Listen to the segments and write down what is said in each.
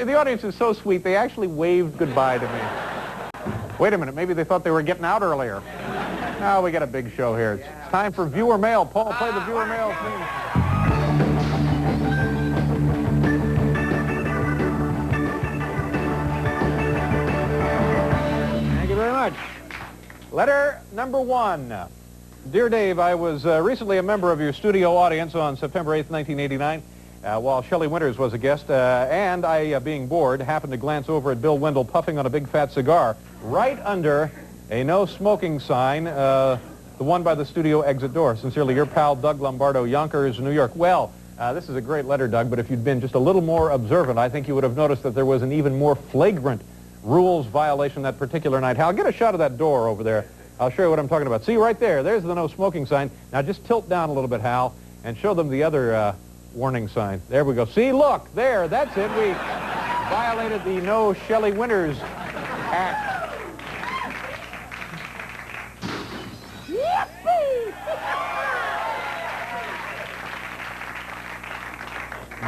the audience is so sweet, they actually waved goodbye to me. Wait a minute, maybe they thought they were getting out earlier. Now we got a big show here. It's time for viewer mail. Paul, play the viewer mail theme. Thank you very much. Letter number 1. Dear Dave, I was recently a member of your studio audience on September 8th, 1989, while Shelley Winters was a guest, and I, being bored, happened to glance over at Bill Wendell puffing on a big fat cigar right under a no smoking sign, the one by the studio exit door. Sincerely, your pal, Doug Lombardo, Yonkers, New York. Well, this is a great letter, Doug, but if you'd been just a little more observant, I think you would have noticed that there was an even more flagrant rules violation that particular night. Hal, get a shot of that door over there. I'll show you what I'm talking about. See, right there. There's the no smoking sign. Now, just tilt down a little bit, Hal, and show them the other warning sign. There we go. See, look, there. That's it. We violated the no Shelley Winters act.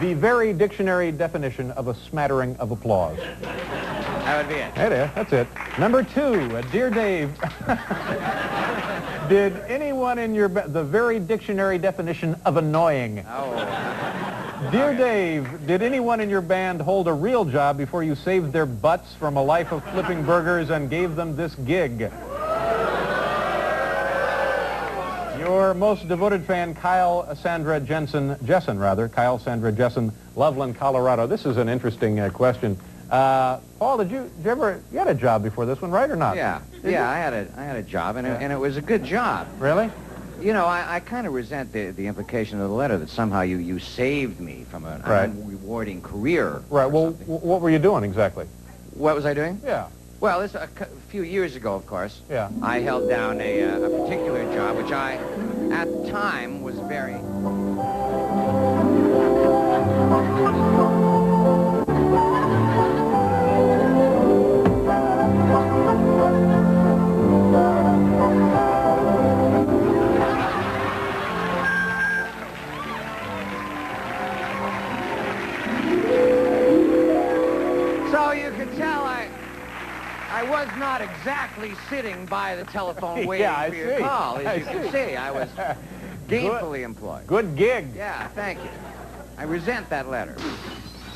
The very dictionary definition of a smattering of applause. That would be it. Hey there, that's it. Number 2, Dear Dave, did anyone in your... the very dictionary definition of annoying. Oh. Dear Dave, did anyone in your band hold a real job before you saved their butts from a life of flipping burgers and gave them this gig? Your most devoted fan, Kyle Sandra Jessen, Kyle Sandra Jessen, Loveland, Colorado. This is an interesting question. Paul, you had a job before this one, right, or not? Yeah, I had a job, and it was a good job. Really? You know, I kind of resent the implication of the letter that somehow you saved me from an unrewarding career. Right. Well, what were you doing exactly? What was I doing? Yeah. Well, this a few years ago, of course. Yeah. I held down a particular job, which I, at the time, was very... So you can tell I was not exactly sitting by the telephone waiting for your call. As you can see, I was gainfully employed. Good gig. Yeah, thank you. I resent that letter.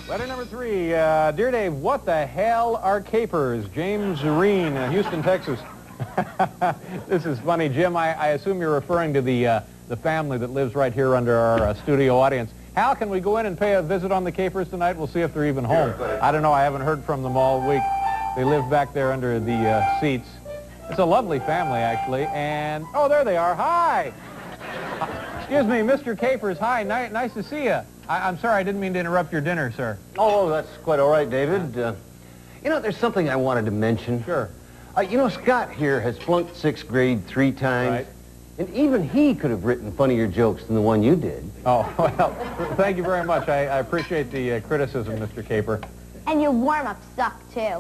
Letter number 3. Dear Dave, what the hell are capers? James Zareen, Houston, Texas. This is funny, Jim. I assume you're referring to the family that lives right here under our studio audience. Hal, can we go in and pay a visit on the capers tonight? We'll see if they're even home. I don't know. I haven't heard from them all week. They live back there under the seats. It's a lovely family, actually. And, oh, there they are. Hi. Excuse me, Mr. Capers. Hi. Nice to see you. I'm sorry, I didn't mean to interrupt your dinner, sir. Oh, that's quite all right, David. You know, there's something I wanted to mention. Sure. You know, Scott here has flunked 6th grade 3 times. Right. And even he could have written funnier jokes than the one you did. Oh, well, thank you very much. I appreciate the criticism, Mr. Caper. And your warm-up sucked, too.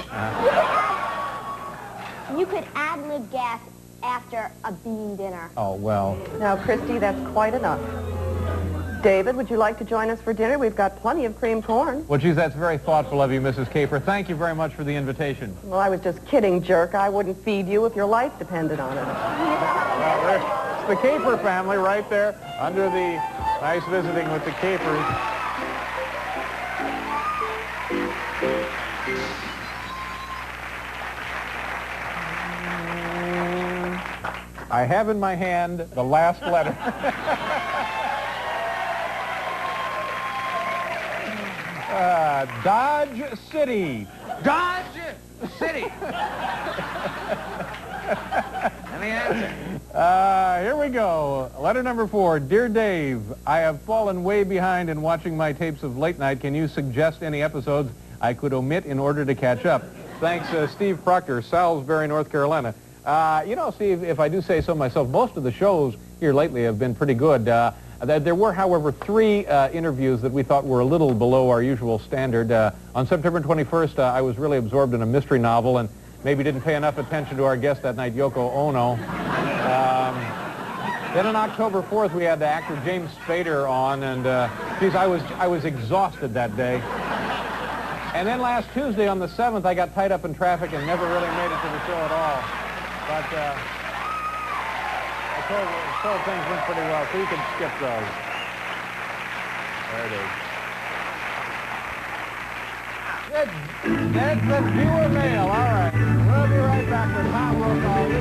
You could ad-lib gas after a bean dinner. Oh, well. Now, Christy, that's quite enough. David, would you like to join us for dinner? We've got plenty of creamed corn. Well, geez, that's very thoughtful of you, Mrs. Caper. Thank you very much for the invitation. Well, I was just kidding, jerk. I wouldn't feed you if your life depended on it. Well, it's the Caper family right there under the nice visiting with the Capers. I have in my hand the last letter. Dodge City. Dodge City. Let me answer. Here we go. Letter number 4. Dear Dave, I have fallen way behind in watching my tapes of Late Night. Can you suggest any episodes I could omit in order to catch up? Thanks, Steve Proctor, Salisbury, North Carolina. You know, Steve, if I do say so myself, most of the shows here lately have been pretty good. There were, however, 3 interviews that we thought were a little below our usual standard. On September 21st, I was really absorbed in a mystery novel and maybe didn't pay enough attention to our guest that night, Yoko Ono. Then on October 4th, we had actor James Spader on, and geez, I was exhausted that day. And then last Tuesday on the 7th, I got tied up in traffic and never really made it to the show at all. But I told things went pretty well, so you can skip those. There it is. That's viewer mail. All right. We'll be right back with Tom Brokaw.